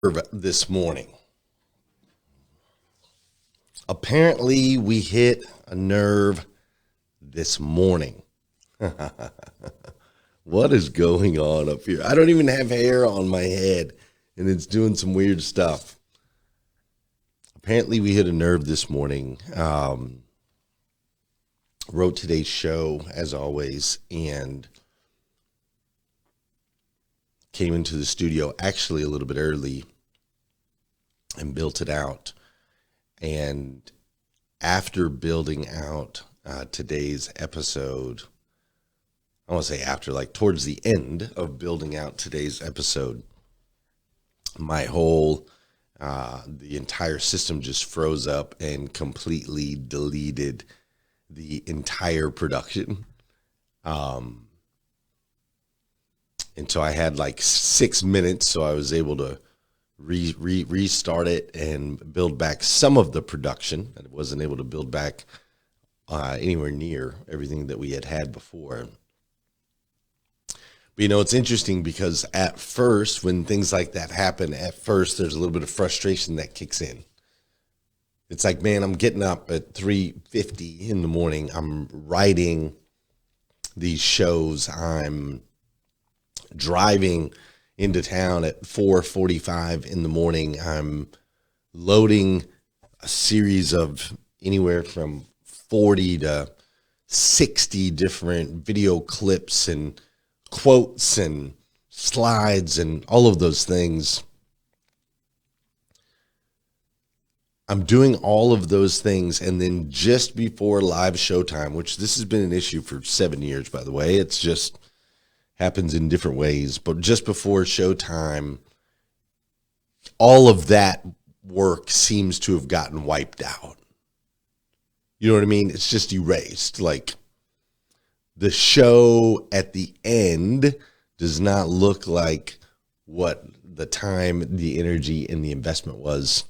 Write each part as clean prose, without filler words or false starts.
This morning. Apparently, we hit a nerve this morning. What is going on up here? I don't even have hair on my head, and it's doing some weird stuff. Apparently, we hit a nerve this morning. Wrote today's show, as always, and came into the studio actually a little bit early and built it out. And after building out today's episode, I want to say after, like towards the end of building out today's episode, my whole, the entire system just froze up and completely deleted the entire production. And so I had like 6 minutes, so I was able to restart it and build back some of the production. I wasn't able to build back anywhere near everything that we had before. But, you know, it's interesting because at first, when things like that happen, at first there's a little bit of frustration that kicks in. It's like, man, I'm getting up at 3:50 in the morning. I'm writing these shows. I'm driving into town at 4:45 in the morning. I'm loading a series of anywhere from 40 to 60 different video clips and quotes and slides and all of those things. I'm doing all of those things, and then just before live showtime, which this has been an issue for 7 years, by the way, it's just happens in different ways, but just before showtime, all of that work seems to have gotten wiped out. You know what I mean? It's just erased. Like, the show at the end does not look like what the time, the energy, and the investment was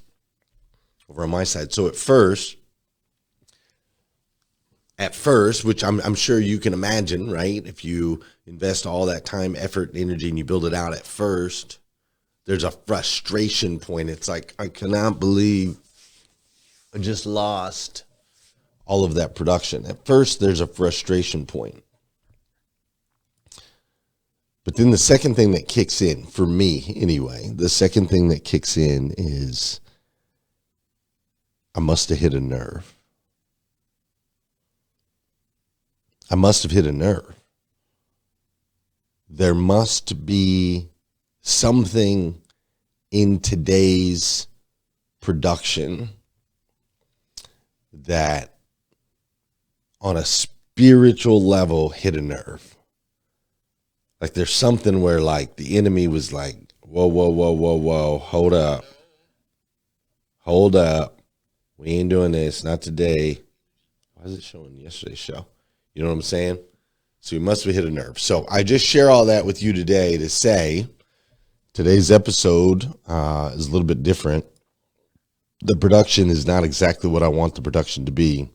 over on my side. So at first, which I'm sure you can imagine, right? If you invest all that time, effort, and energy, and you build it out at first, there's a frustration point. It's like, I cannot believe I just lost all of that production. At first, there's a frustration point. But then the second thing that kicks in, for me anyway, the second thing that kicks in is I must have hit a nerve. I must have hit a nerve. There must be something in today's production that on a spiritual level hit a nerve. Like there's something where like the enemy was like, whoa, hold up. We ain't doing this, not today. Why is it showing yesterday's show? You know what I'm saying? So you must have hit a nerve. So I just share all that with you today to say today's episode is a little bit different. The production is not exactly what I want the production to be.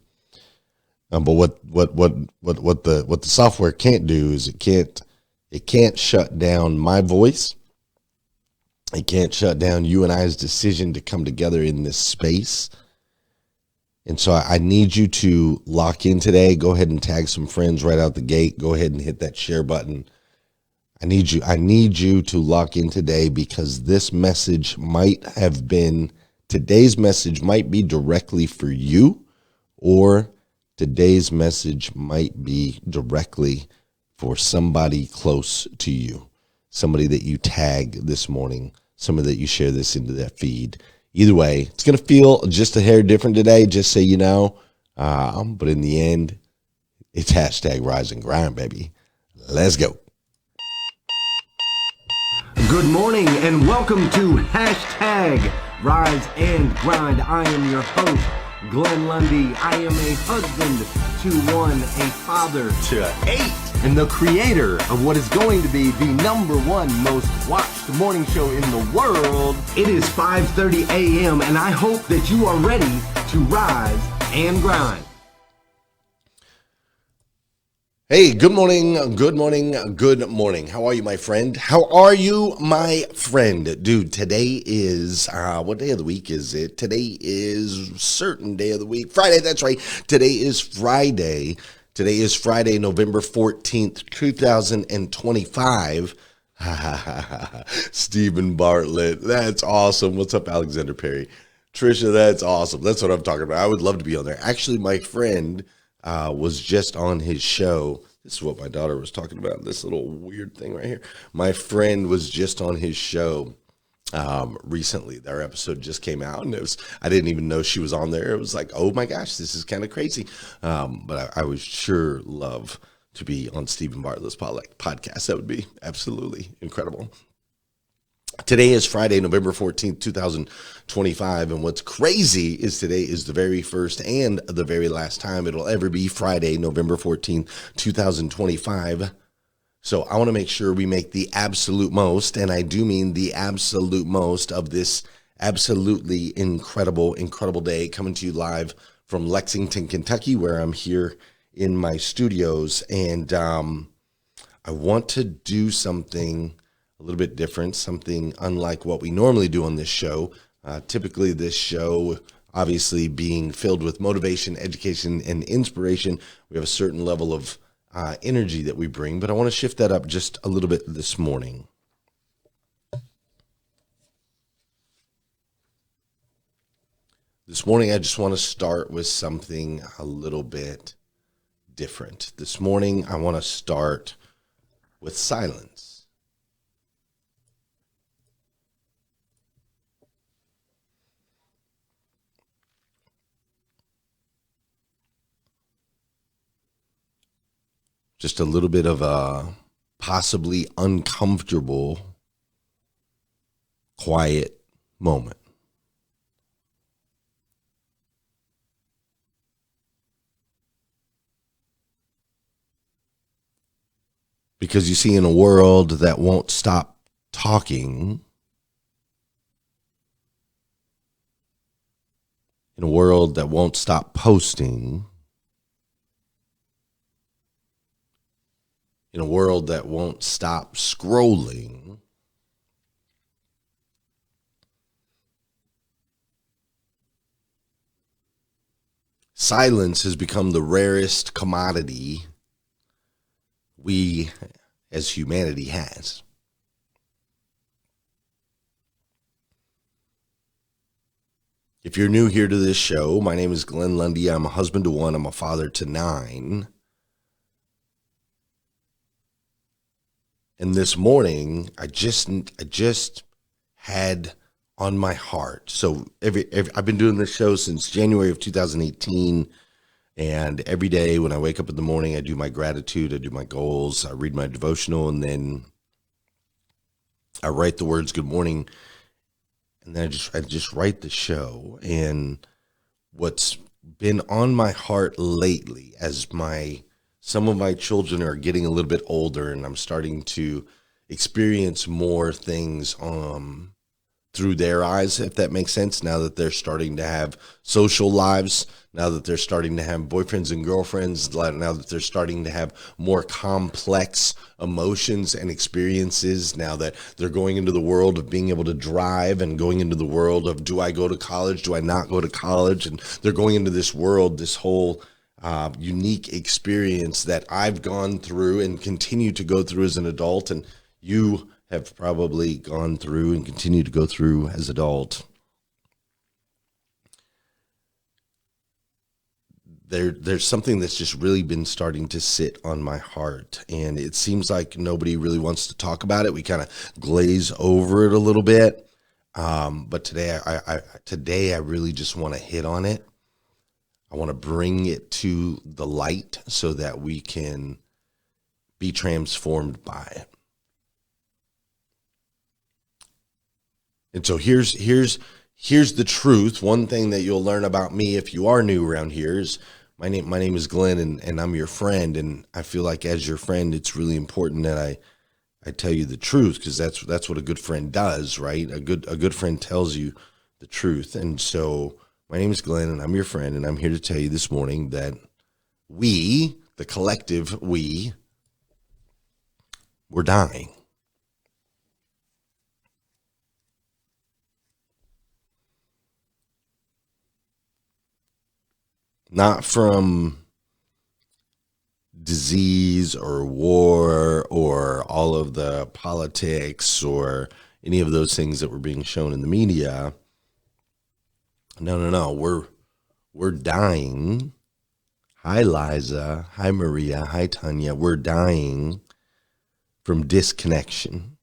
But what the software can't do is it can't shut down my voice. It can't shut down you and I's decision to come together in this space. And so I need you to lock in today. Go ahead and tag some friends right out the gate. Go ahead and hit that share button. I need you to lock in today because today's message might be directly for you, or today's message might be directly for somebody close to you, somebody that you tag this morning, somebody that you share this into that feed. Either way, it's going to feel just a hair different today, just so you know. But in the end, it's hashtag Rise and Grind, baby. Let's go. Good morning and welcome to hashtag Rise and Grind. I am your host, Glenn Lundy. I am a husband to one, a father to 8, and the creator of what is going to be the #1 most watched morning show in the world. It is 5:30 a.m. and I hope that you are ready to rise and grind. Hey, good morning, good morning, good morning. How are you, my friend? How are you, my friend? Dude, today is, what day of the week is it? Today is certain day of the week. Friday, that's right. Today is Friday. Today is Friday, November 14th, 2025. Stephen Bartlett, that's awesome. What's up, Alexander Perry? Trisha, that's awesome. That's what I'm talking about. I would love to be on there. Actually, my friend was just on his show. This is what my daughter was talking about, this little weird thing right here. My friend was just on his show recently. Their episode just came out, and I didn't even know she was on there. It was like, oh my gosh, this is kind of crazy. But I would sure love to be on Stephen Bartlett's podcast. That would be absolutely incredible. Today is Friday, November 14th, 2025, and what's crazy is today is the very first and the very last time it'll ever be Friday, November 14th, 2025. So I want to make sure we make the absolute most, and I do mean the absolute most of this absolutely incredible day, coming to you live from Lexington, Kentucky, where I'm here in my studios, and I want to do something a little bit different, something unlike what we normally do on this show. Typically this show, obviously being filled with motivation, education, and inspiration, we have a certain level of energy that we bring, but I want to shift that up just a little bit this morning. This morning, I just want to start with something a little bit different. This morning, I want to start with silence. Just a little bit of a possibly uncomfortable, quiet moment. Because you see, in a world that won't stop talking, in a world that won't stop posting, in a world that won't stop scrolling, silence has become the rarest commodity we as humanity has. If you're new here to this show, my name is Glenn Lundy. I'm a husband to one. I'm a father to 9. And this morning, I just had on my heart. So I've been doing this show since January of 2018. And every day when I wake up in the morning, I do my gratitude, I do my goals, I read my devotional, and then I write the words "Good morning," and then I just write the show. And what's been on my heart lately, as some of my children are getting a little bit older, and I'm starting to experience more things through their eyes, if that makes sense, now that they're starting to have social lives, now that they're starting to have boyfriends and girlfriends, now that they're starting to have more complex emotions and experiences, now that they're going into the world of being able to drive and going into the world of, do I go to college, do I not go to college? And they're going into this world, this whole unique experience that I've gone through and continue to go through as an adult, and you have probably gone through and continue to go through as adult. There's something that's just really been starting to sit on my heart, and it seems like nobody really wants to talk about it. We kind of glaze over it a little bit, but today I really just want to hit on it. I want to bring it to the light so that we can be transformed by it. And so here's the truth. One thing that you'll learn about me if you are new around here is my name is Glenn, and I'm your friend. And I feel like as your friend, it's really important that I tell you the truth, because that's what a good friend does, right? A good friend tells you the truth. And so my name is Glenn, and I'm your friend, and I'm here to tell you this morning that we, the collective we, we're dying. Not from disease or war or all of the politics or any of those things that were being shown in the media. No. We're dying. Hi, Liza. Hi, Maria. Hi, Tanya. We're dying from disconnection.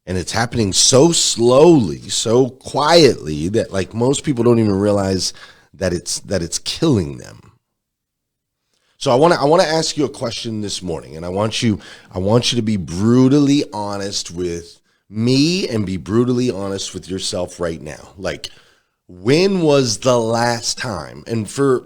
And it's happening so slowly, so quietly that like most people don't even realize that it's killing them. So I want to ask you a question this morning, and I want you to be brutally honest with me and be brutally honest with yourself right now. Like, when was the last time? And for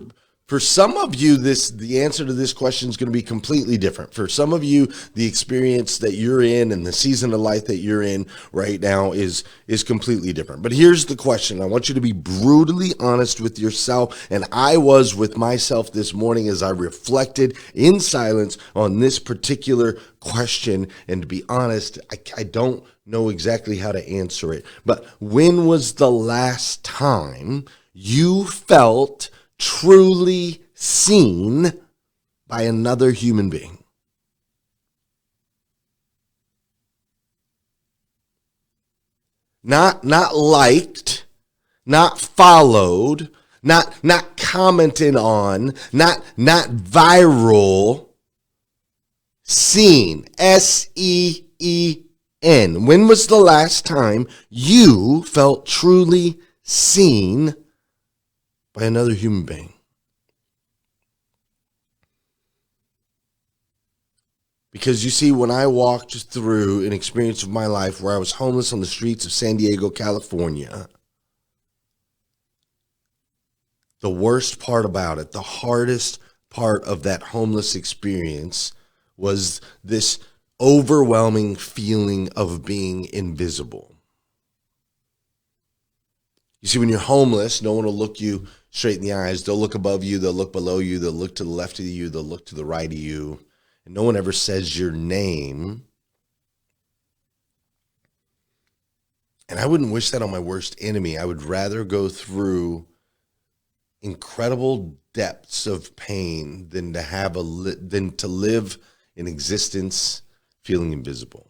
some of you, the answer to this question is going to be completely different. For some of you, the experience that you're in and the season of life that you're in right now is completely different. But here's the question. I want you to be brutally honest with yourself. And I was with myself this morning as I reflected in silence on this particular question. And to be honest, I don't know exactly how to answer it. But when was the last time you felt truly seen by another human being? Not liked, not followed, not commented on, not viral. Seen. SEEN. When was the last time you felt truly seen by another human being? Because you see, when I walked through an experience of my life where I was homeless on the streets of San Diego, California, the worst part about it, the hardest part of that homeless experience was this overwhelming feeling of being invisible. You see, when you're homeless, no one will look you straight in the eyes. They'll look above you. They'll look below you. They'll look to the left of you. They'll look to the right of you. And no one ever says your name. And I wouldn't wish that on my worst enemy. I would rather go through incredible depths of pain than to live in existence feeling invisible.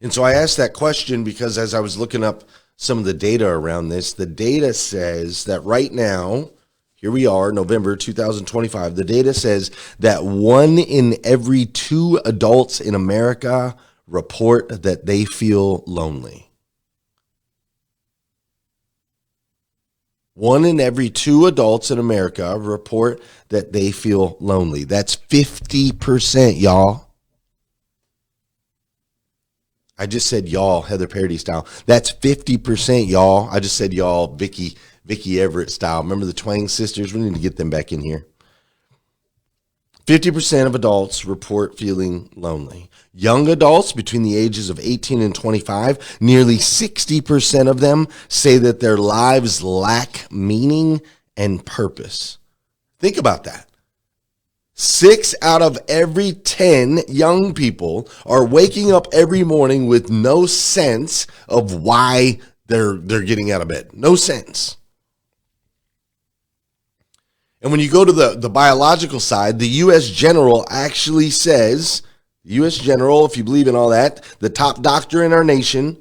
And so I asked that question because as I was looking up some of the data around this, the data says that right now, here we are, November 2025, the data says that 1 in every 2 adults in America report that they feel lonely. 1 in every 2 adults in America report that they feel lonely. That's 50%, y'all. I just said y'all, Heather Parody style. That's 50%, y'all. I just said y'all, Vicky Everett style. Remember the Twang sisters? We need to get them back in here. 50% of adults report feeling lonely. Young adults between the ages of 18 and 25, nearly 60% of them say that their lives lack meaning and purpose. Think about that. 6 out of every 10 young people are waking up every morning with no sense of why they're getting out of bed. No sense. And when you go to the biological side, the U.S. General actually says, the U.S. General, if you believe in all that, the top doctor in our nation,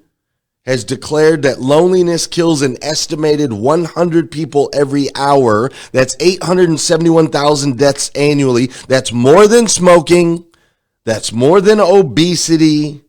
has declared that loneliness kills an estimated 100 people every hour. That's 871,000 deaths annually. That's more than smoking. That's more than obesity.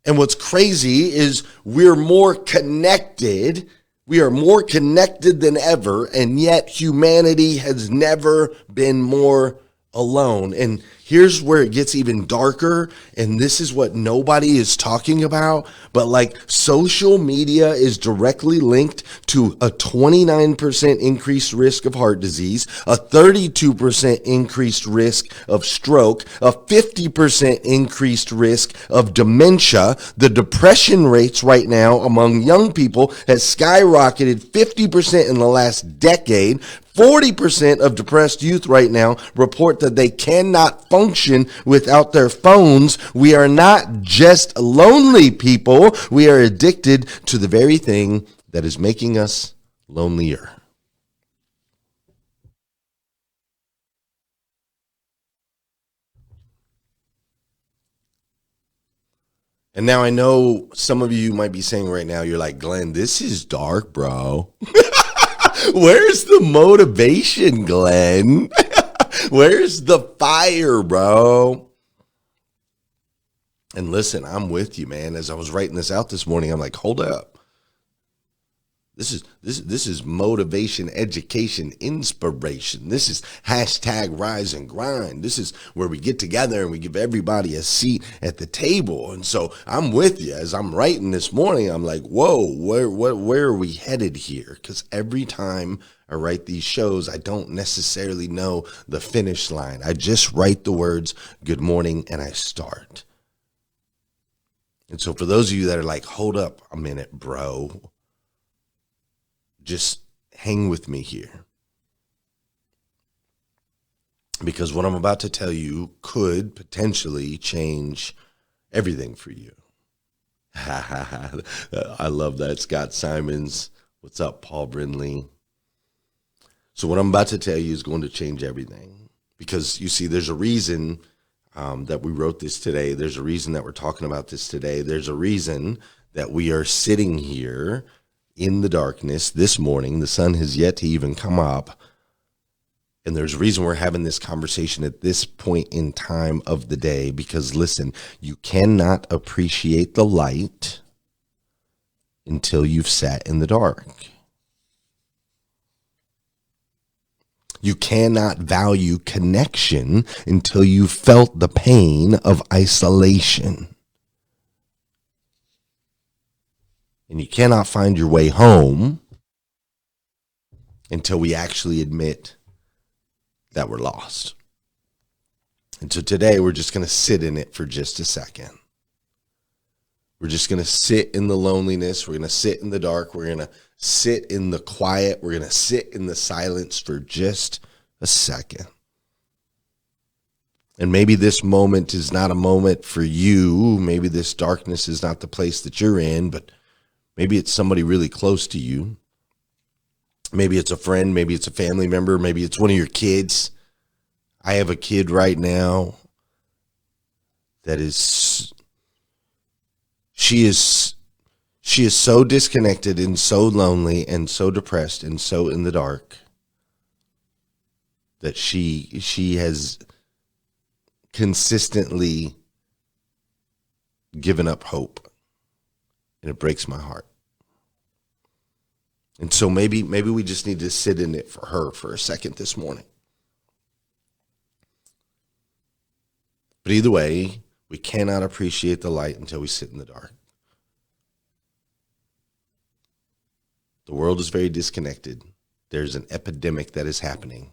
And what's crazy is we're more connected. We are more connected than ever, and yet humanity has never been more alone. And here's where it gets even darker. And this is what nobody is talking about. But like, social media is directly linked to a 29% increased risk of heart disease, a 32% increased risk of stroke, a 50% increased risk of dementia. The depression rates right now among young people has skyrocketed 50% in the last decade. 40% of depressed youth right now report that they cannot function without their phones. We are not just lonely people. We are addicted to the very thing that is making us lonelier. And now I know some of you might be saying right now, you're like, Glenn, this is dark, bro. Where's the motivation, Glenn? Where's the fire, bro? And listen, I'm with you, man. As I was writing this out this morning, I'm like, hold up. This is motivation, education, inspiration. This is hashtag rise and grind. This is where we get together and we give everybody a seat at the table. And so I'm with you. As I'm writing this morning, I'm like, whoa, where are we headed here? Because every time I write these shows, I don't necessarily know the finish line. I just write the words, good morning, and I start. And so for those of you that are like, hold up a minute, bro, just hang with me here. Because what I'm about to tell you could potentially change everything for you. I love that. Scott Simons. What's up, Paul Brindley? So what I'm about to tell you is going to change everything. Because you see, there's a reason that we wrote this today. There's a reason that we're talking about this today. There's a reason that we are sitting here in the darkness this morning. The sun has yet to even come up. And there's a reason we're having this conversation at this point in time of the day, because listen, you cannot appreciate the light until you've sat in the dark. You cannot value connection until you've felt the pain of isolation. And you cannot find your way home until we actually admit that we're lost. And so today we're just going to sit in it for just a second. We're just going to sit in the loneliness. We're going to sit in the dark. We're going to sit in the quiet. We're going to sit in the silence for just a second. And maybe this moment is not a moment for you. Maybe this darkness is not the place that you're in, but maybe it's somebody really close to you. Maybe it's a friend. Maybe it's a family member. Maybe it's one of your kids. I have a kid right now that is, she is so disconnected and so lonely and so depressed and so in the dark that she has consistently given up hope. And it breaks my heart. And so maybe we just need to sit in it for her for a second this morning. But either way, we cannot appreciate the light until we sit in the dark. The world is very disconnected. There's an epidemic that is happening.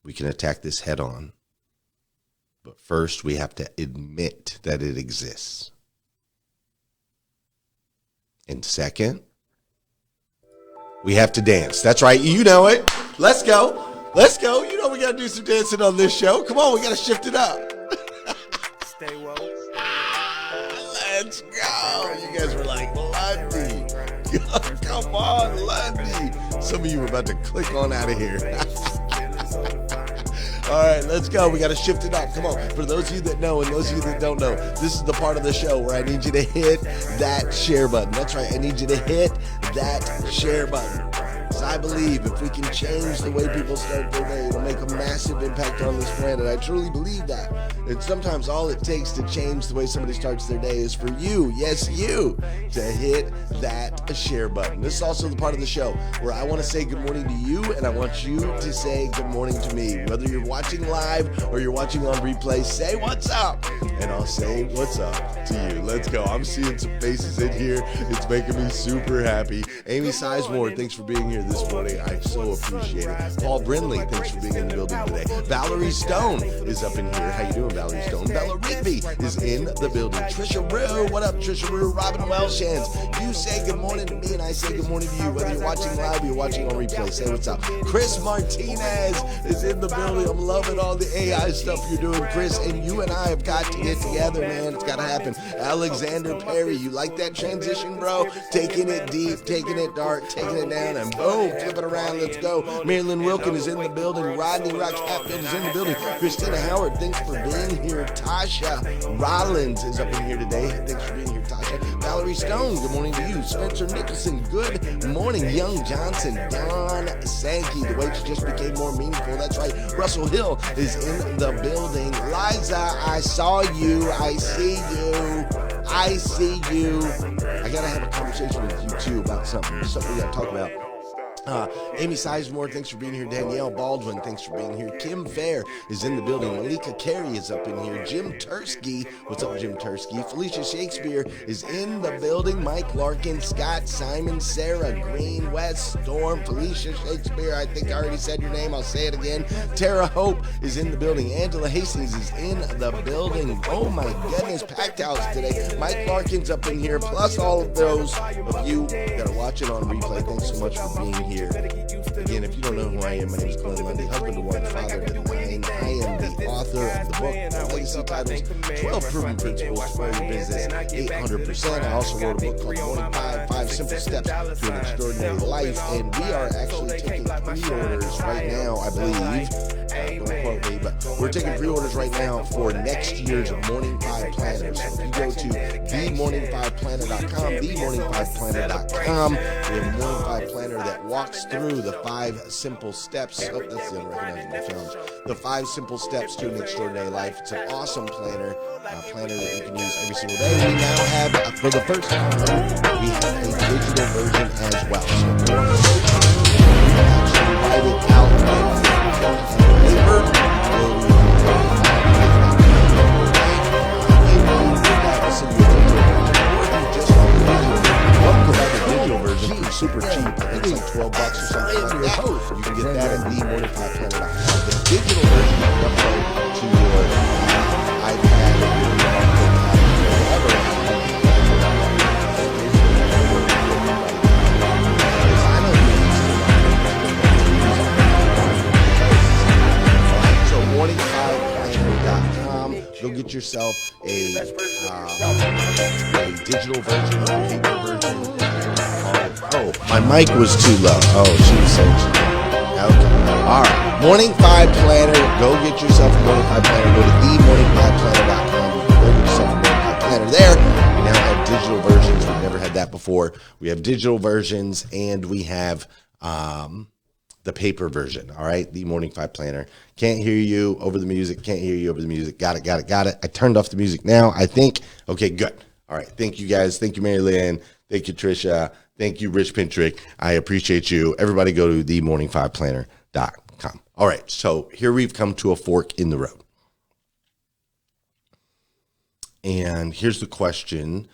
We can attack this head on. But first, we have to admit that it exists. And second, we have to dance. That's right. You know it. Let's go. Let's go. You know we got to do some dancing on this show. Come on, we got to shift it up. Stay woke. Let's go. You guys were like, Lundy. Come on, Lundy. Some of you were about to click on out of here. All right, let's go. We got to shift it up. Come on. For those of you that know and those of you that don't know, this is the part of the show where I need you to hit that share button. That's right. I need you to hit that share button. Because I believe if we can change the way people start their day, it'll make a massive impact on this planet. I truly believe that. And sometimes all it takes to change the way somebody starts their day is for you, yes, you, to hit that share button. This is also the part of the show where I want to say good morning to you, and I want you to say good morning to me. Whether you're watching live or you're watching on replay, say what's up, and I'll say what's up to you. Let's go. I'm seeing some faces in here. It's making me super happy. Amy Sizemore, thanks for being here this morning. I so appreciate it. Paul Brindley, thanks for being in the building today. Valerie Stone is up in here. How you doing, Valerie Stone? Bella Rigby is in the building. Trisha Rue, what up, Trisha Rue? Robin Welshans, you say good morning to me, and I say good morning to you. Whether you're watching live or you're watching on replay, say what's up. Chris Martinez is in the building. I'm loving all the AI stuff you're doing, Chris, and you and I have got to get together, man. It's got to happen. Alexander Perry, you like that transition, bro? Taking it deep, taking it dark, taking it down, and boom, flip it around. Let's go. Marilyn Wilkin is in the building. Rodney Rock Hatfield is in the building. Christina Howard, thanks for being here. Tasha Rollins is up in here today. Thanks for being here, Tasha. Valerie Stone, good morning to you. Spencer Nicholson, good morning. Young Johnson, Don Sankey, the weights just became more meaningful. That's right. Russell Hill is in the building. Liza, I saw you. I see you. I see you. I gotta have a conversation with you too about something we gotta talk about. Amy Sizemore, thanks for being here. Danielle Baldwin, thanks for being here. Kim Fair is in the building. Malika Carey is up in here. Jim Tursky, what's up, Jim Tursky? Felicia Shakespeare is in the building. Mike Larkin, Scott, Simon, Sarah Green, West Storm, Felicia Shakespeare, I think I already said your name, I'll say it again. Tara Hope is in the building. Angela Hastings is in the building. Oh my goodness, packed house today. Mike Larkin's up in here, plus all of those of you that are watching on replay. Thanks so much for being here. Again, if you don't know who I am, my name is Glenn Lundy, husband to one, father to nine. I am the author of the book, Legacy Titles, 12 Proven Principles for Your Business, 800%. I also wrote a book called Morning Five Simple Steps to an Extraordinary Life, and we are actually taking pre-orders right now, I believe. Don't quote me, but we're taking pre-orders right now for next year's Morning 5 Planner. So if you go to themorning5planner.com, themorning5planner.com, we have a Morning 5 Planner that walks through the 5 simple steps. Oh, that's the unrecognizable challenge. The 5 simple steps to an extraordinary life. It's an awesome planner, planner that you can use every single day. We now have, for the first time, we have a digital version as well. So you can actually write it out with paper. Super cheap. I think it's like $12 or something like that. You can get that at themorning5planner.com. The digital version you can upload to your iPad or your So morning5planner.com. Go get yourself a digital version or a paper version. Oh, my mic was too low. Oh, she was saying okay. All right. Morning 5 Planner. Go get yourself a Morning 5 Planner. Go to themorning5planner.com. Go get yourself a Morning 5 Planner there. We now have digital versions. We've never had that before. We have digital versions, and we have the paper version. All right. The Morning 5 Planner. Can't hear you over the music. Can't hear you over the music. Got it. I turned off the music now, I think. Okay, good. All right. Thank you, guys. Thank you, Mary Lynn. Thank you, Trisha. Thank you, Rich Pintrick. I appreciate you. Everybody go to themorning5planner.com. All right, so here we've come to a fork in the road. And here's the question.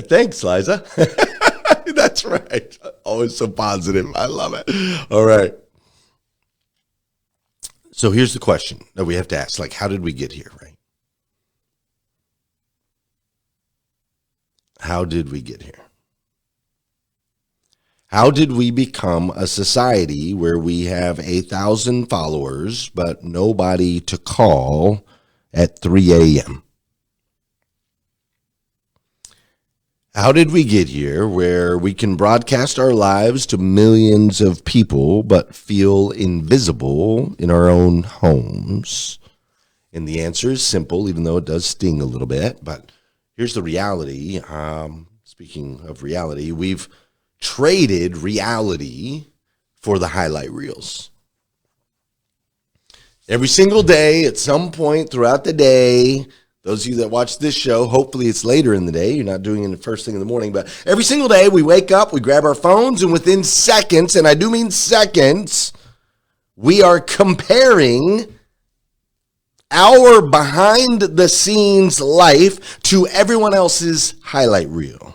Thanks, Liza. That's right. Always so positive. I love it. All right. So here's the question that we have to ask. Like, how did we get here, right? How did we get here? How did we become a society where we have 1,000 followers, but nobody to call at 3 a.m.? How did we get here where we can broadcast our lives to millions of people, but feel invisible in our own homes? And the answer is simple, even though it does sting a little bit, but here's the reality. Speaking of reality, we've traded reality for the highlight reels. Every single day, at some point throughout the day, those of you that watch this show, hopefully it's later in the day. You're not doing it the first thing in the morning. But every single day we wake up, we grab our phones, and within seconds, and I do mean seconds, we are comparing our behind-the-scenes life to everyone else's highlight reel.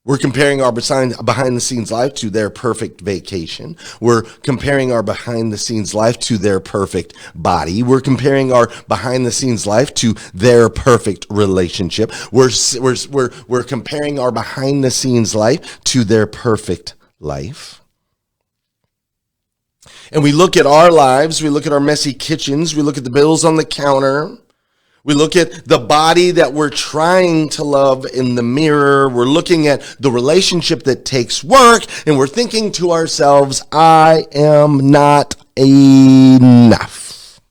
We're comparing our behind-the-scenes life to their perfect vacation. We're comparing our behind-the-scenes life to their perfect body. We're comparing our behind-the-scenes life to their perfect relationship. We're comparing our behind-the-scenes life to their perfect life. And we look at our lives, we look at our messy kitchens, we look at the bills on the counter. We look at the body that we're trying to love in the mirror. We're looking at the relationship that takes work, and we're thinking to ourselves, I am not enough.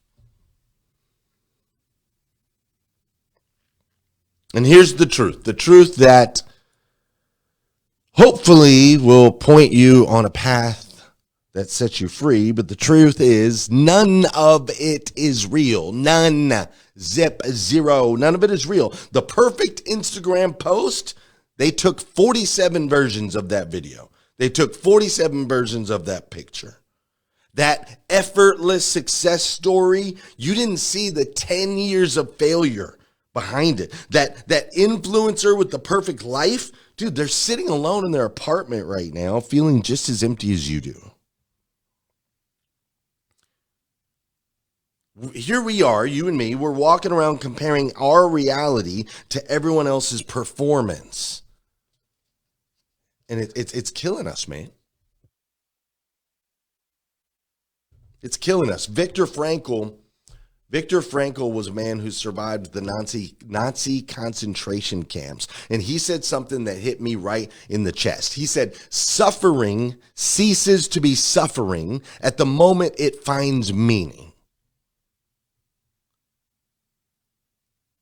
And here's the truth that hopefully will point you on a path that sets you free, but the truth is none of it is real. None. Zip, zero. None of it is real. The perfect Instagram post, they took 47 versions of that video. They took 47 versions of that picture. That effortless success story, you didn't see the 10 years of failure behind it. That influencer with the perfect life, dude, they're sitting alone in their apartment right now feeling just as empty as you do. Here we are, you and me, we're walking around comparing our reality to everyone else's performance. And it's killing us, man. It's killing us. Viktor Frankl was a man who survived the Nazi concentration camps. And he said something that hit me right in the chest. He said, suffering ceases to be suffering at the moment it finds meaning.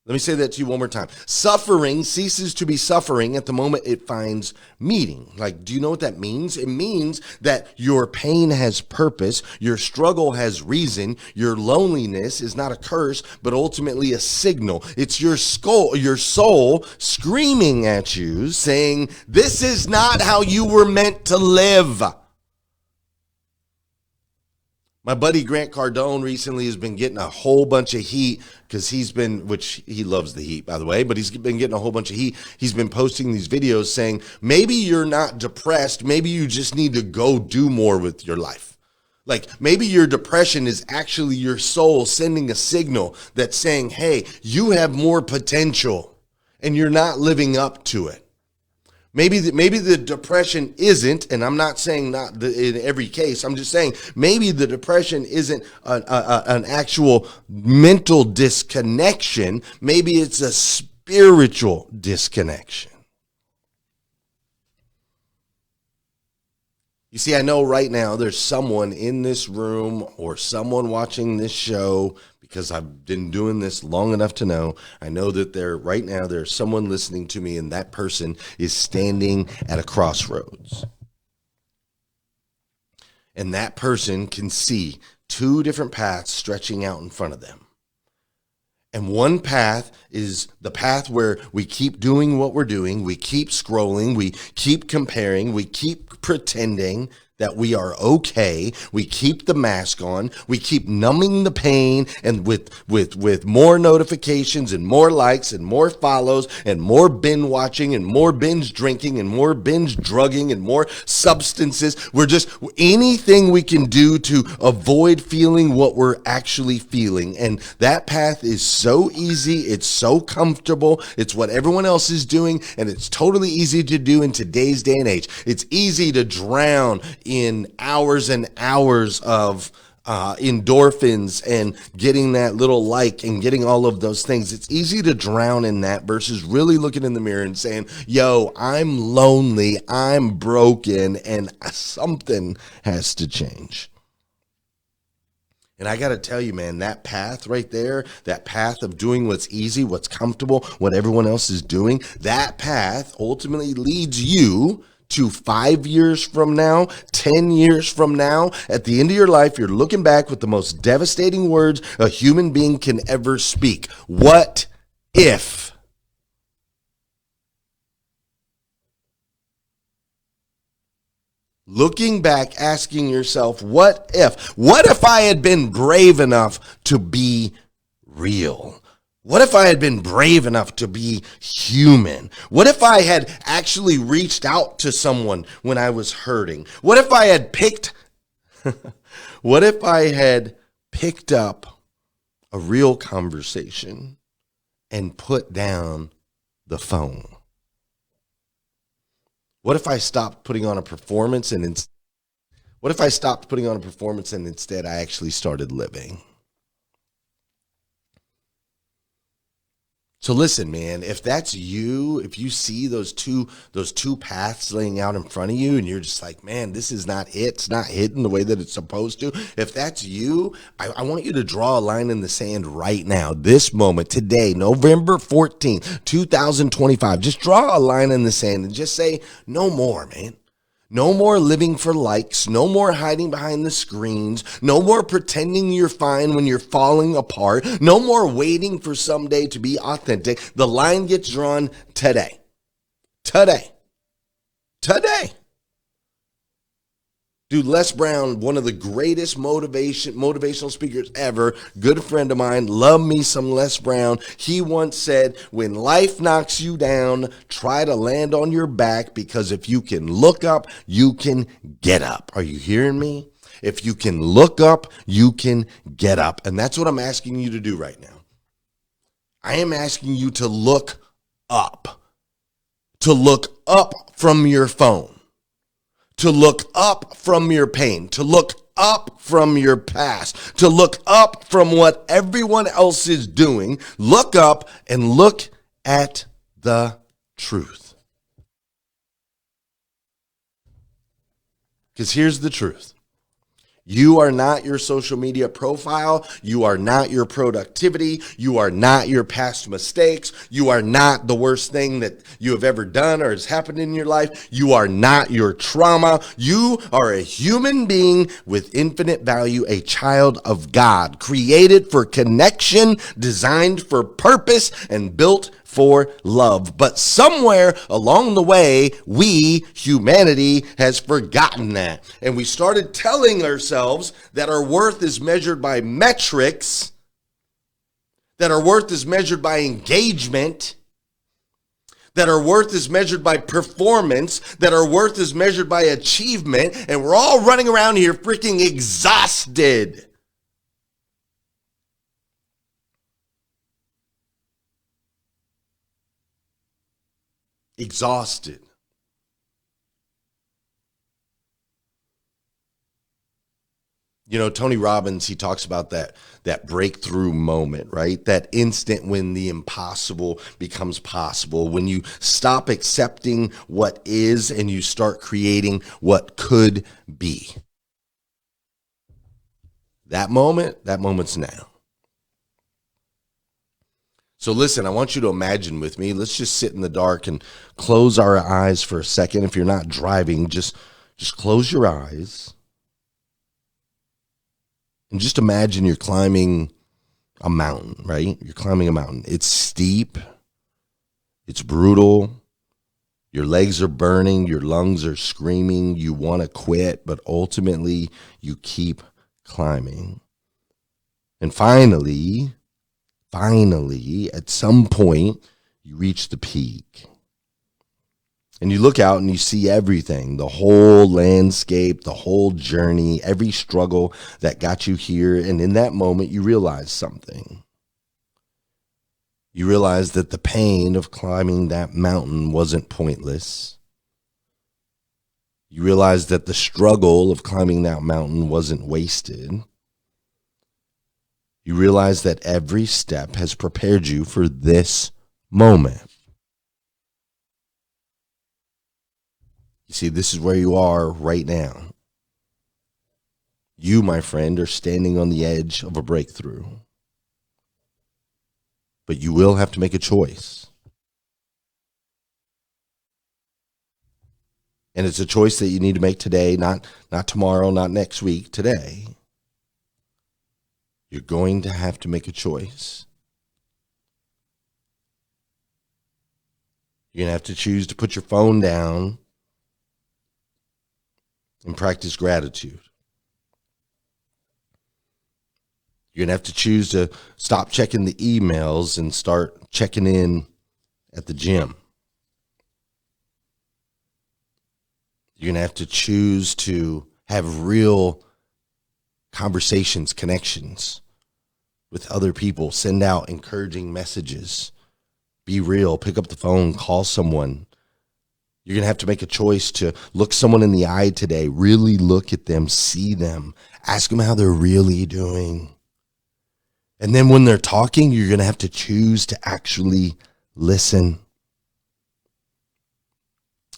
Let me say that to you one more time. Suffering ceases to be suffering at the moment it finds meaning. Like, do you know what that means? It means that your pain has purpose, your struggle has reason, your loneliness is not a curse, but ultimately a signal. It's your soul screaming at you, saying, this is not how you were meant to live. My buddy Grant Cardone recently has been getting a whole bunch of heat because which he loves the heat, by the way, but he's been getting a whole bunch of heat. He's been posting these videos saying, maybe you're not depressed. Maybe you just need to go do more with your life. Like maybe your depression is actually your soul sending a signal that's saying, hey, you have more potential and you're not living up to it. Maybe the depression isn't, and I'm not saying not in every case, I'm just saying maybe the depression isn't an actual mental disconnection. Maybe it's a spiritual disconnection. You see, I know right now there's someone in this room or someone watching this show, because I've been doing this long enough to know, I know that right now there's someone listening to me and that person is standing at a crossroads. And that person can see two different paths stretching out in front of them. And one path is the path where we keep doing what we're doing, we keep scrolling, we keep comparing, we keep pretending that we are okay. We keep the mask on. We keep numbing the pain, and with more notifications and more likes and more follows and more binge watching and more binge drinking and more binge drugging and more substances. We're just anything we can do to avoid feeling what we're actually feeling. And that path is so easy. It's so comfortable. It's what everyone else is doing, and it's totally easy to do in today's day and age. It's easy to drown in hours and hours of endorphins and getting that little like and getting all of those things. It's easy to drown in that versus really looking in the mirror and saying, yo, I'm lonely, I'm broken, and something has to change. And I got to tell you, man, that path right there, that path of doing what's easy, what's comfortable, what everyone else is doing, that path ultimately leads you to 5 years from now, 10 years from now, at the end of your life, you're looking back with the most devastating words a human being can ever speak. What if? Looking back, asking yourself, what if? What if I had been brave enough to be real? What if I had been brave enough to be human? What if I had actually reached out to someone when I was hurting? What if I had what if I had picked up a real conversation and put down the phone? What if I stopped putting on a performance and instead I actually started living? So listen, man, if that's you, if you see those two paths laying out in front of you and you're just like, man, this is not it. It's not hitting the way that it's supposed to. If that's you, I want you to draw a line in the sand right now, this moment, today, November 14th, 2025. Just draw a line in the sand and just say, no more, man. No more living for likes, no more hiding behind the screens, no more pretending you're fine when you're falling apart, no more waiting for someday to be authentic. The line gets drawn today. Today. Dude, Les Brown, one of the greatest motivational speakers ever, good friend of mine, love me some Les Brown. He once said, when life knocks you down, try to land on your back, because if you can look up, you can get up. Are you hearing me? If you can look up, you can get up. And that's what I'm asking you to do right now. I am asking you to look up from your phone. To look up from your pain, to look up from your past, to look up from what everyone else is doing. Look up and look at the truth. Because here's the truth. You are not your social media profile. You are not your productivity. You are not your past mistakes. You are not the worst thing that you have ever done or has happened in your life. You are not your trauma. You are a human being with infinite value, a child of God, created for connection, designed for purpose, and built for love. But somewhere along the way, we, humanity, has forgotten that. And we started telling ourselves that our worth is measured by metrics, that our worth is measured by engagement, that our worth is measured by performance, that our worth is measured by achievement, and we're all running around here freaking exhausted. Exhausted. You know, Tony Robbins, he talks about that breakthrough moment, right? That instant when the impossible becomes possible, when you stop accepting what is and you start creating what could be. That moment's now. So listen, I want you to imagine with me. Let's just sit in the dark and close our eyes for a second. If you're not driving, just close your eyes. And just imagine you're climbing a mountain, right? You're climbing a mountain. It's steep. It's brutal. Your legs are burning. Your lungs are screaming. You want to quit, but ultimately you keep climbing. And finally, at some point, you reach the peak. And you look out and you see everything, the whole landscape, the whole journey, every struggle that got you here. And in that moment, you realize something. You realize that the pain of climbing that mountain wasn't pointless. You realize that the struggle of climbing that mountain wasn't wasted. You realize that every step has prepared you for this moment. You see, this is where you are right now. You, my friend, are standing on the edge of a breakthrough. But you will have to make a choice. And it's a choice that you need to make today, not tomorrow, not next week, today. You're going to have to make a choice. You're going to have to choose to put your phone down and practice gratitude. You're going to have to choose to stop checking the emails and start checking in at the gym. You're going to have to choose to have real conversations, connections with other people. Send out encouraging messages. Be real. Pick up the phone. Call someone. You're going to have to make a choice to look someone in the eye today. Really look at them. See them. Ask them how they're really doing. And then when they're talking, you're going to have to choose to actually listen.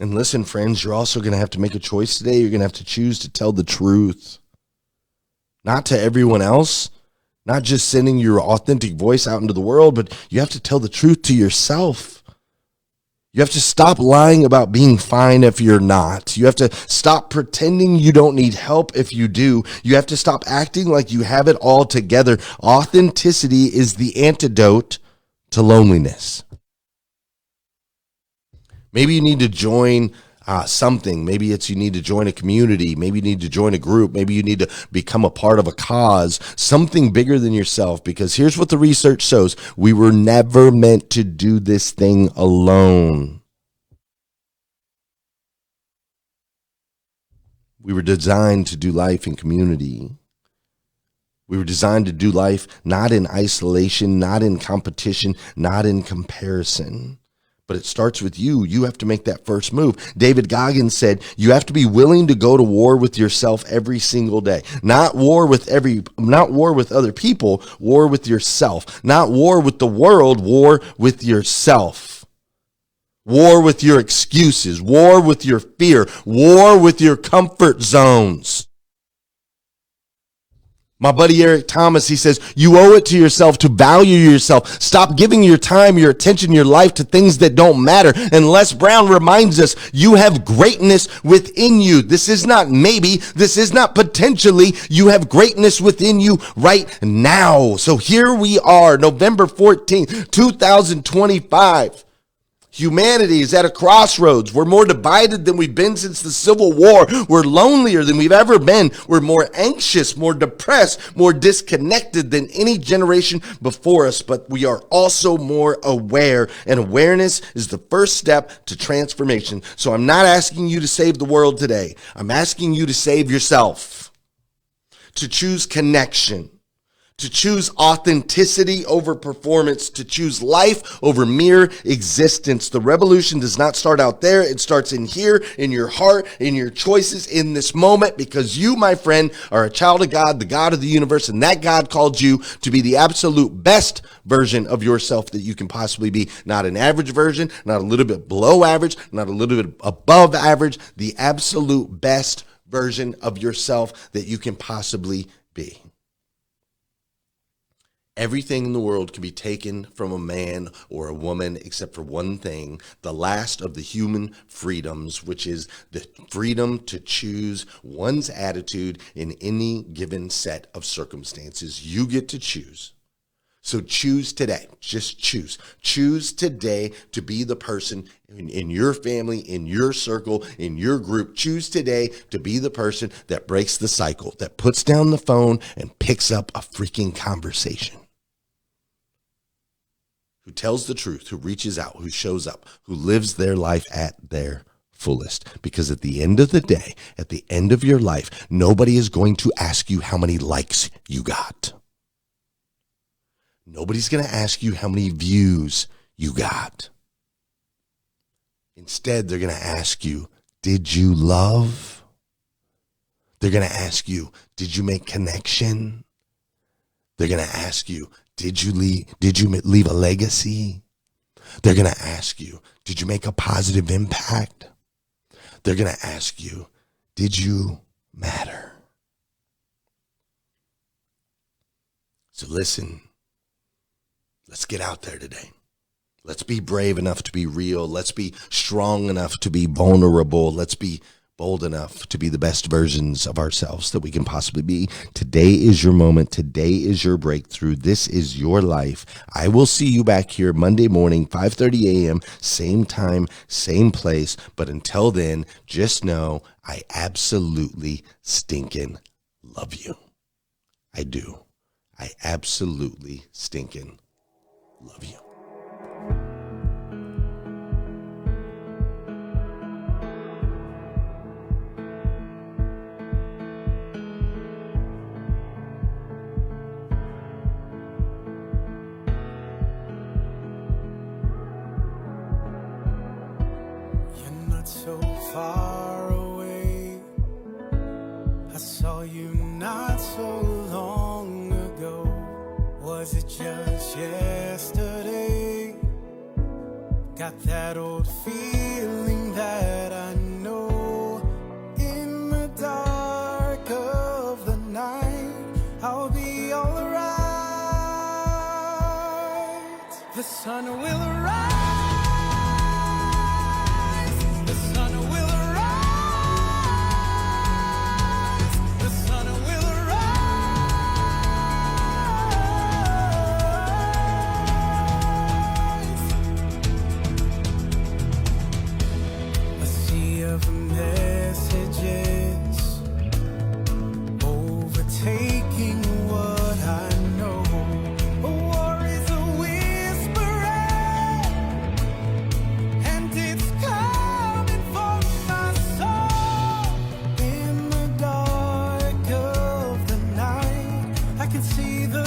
And listen, friends, you're also going to have to make a choice today. You're going to have to choose to tell the truth. Not to everyone else, not just sending your authentic voice out into the world, but you have to tell the truth to yourself. You have to stop lying about being fine if you're not. You have to stop pretending you don't need help if you do. You have to stop acting like you have it all together. Authenticity is the antidote to loneliness. Maybe you need to join something. Maybe it's you need to join a community. Maybe you need to join a group. Maybe you need to become a part of a cause, something bigger than yourself. Because here's what the research shows. We were never meant to do this thing alone. We were designed to do life in community. We were designed to do life not in isolation, not in competition, not in comparison. But it starts with you. You have to make that first move. David Goggins said, you have to be willing to go to war with yourself every single day. Not war with other people, war with yourself. Not war with the world, war with yourself. War with your excuses, war with your fear, war with your comfort zones. My buddy Eric Thomas, he says, you owe it to yourself to value yourself. Stop giving your time, your attention, your life to things that don't matter. And Les Brown reminds us, you have greatness within you. This is not maybe. This is not potentially. You have greatness within you right now. So here we are, November 14th, 2025. Humanity is at a crossroads. We're more divided than we've been since the Civil War. We're lonelier than we've ever been. We're more anxious, more depressed, more disconnected than any generation before us. But we are also more aware, and awareness is the first step to transformation. So I'm not asking you to save the world today. I'm asking you to save yourself, to choose connection, to choose authenticity over performance, to choose life over mere existence. The revolution does not start out there. It starts in here, in your heart, in your choices, in this moment, because you, my friend, are a child of God, the God of the universe, and that God called you to be the absolute best version of yourself that you can possibly be. Not an average version, not a little bit below average, not a little bit above average, the absolute best version of yourself that you can possibly be. Everything in the world can be taken from a man or a woman except for one thing, the last of the human freedoms, which is the freedom to choose one's attitude in any given set of circumstances. You get to choose. So choose today. Just choose. Choose today to be the person in your family, in your circle, in your group. Choose today to be the person that breaks the cycle, that puts down the phone and picks up a freaking conversation. Who tells the truth, who reaches out, who shows up, who lives their life at their fullest. Because at the end of the day, at the end of your life, nobody is going to ask you how many likes you got. Nobody's going to ask you how many views you got. Instead, they're going to ask you, did you love? They're going to ask you, did you make connection? They're going to ask you, did you leave a legacy? They're going to ask you, did you make a positive impact? They're going to ask you, did you matter? So listen, let's get out there today. Let's be brave enough to be real. Let's be strong enough to be vulnerable. Let's be bold enough to be the best versions of ourselves that we can possibly be. Today is your moment. Today is your breakthrough. This is your life. I will see you back here Monday morning, 5:30 a.m., same time, same place. But until then, just know I absolutely stinking love you. I do. I absolutely stinking love you. So far away, I saw you not so long ago. Was it just yesterday? Got that old feeling that I know. In the dark of the night, I'll be alright. The sun will arise. Of messages overtaking what I know. A war is a whisper, and it's coming for my soul. In the dark of the night, I can see the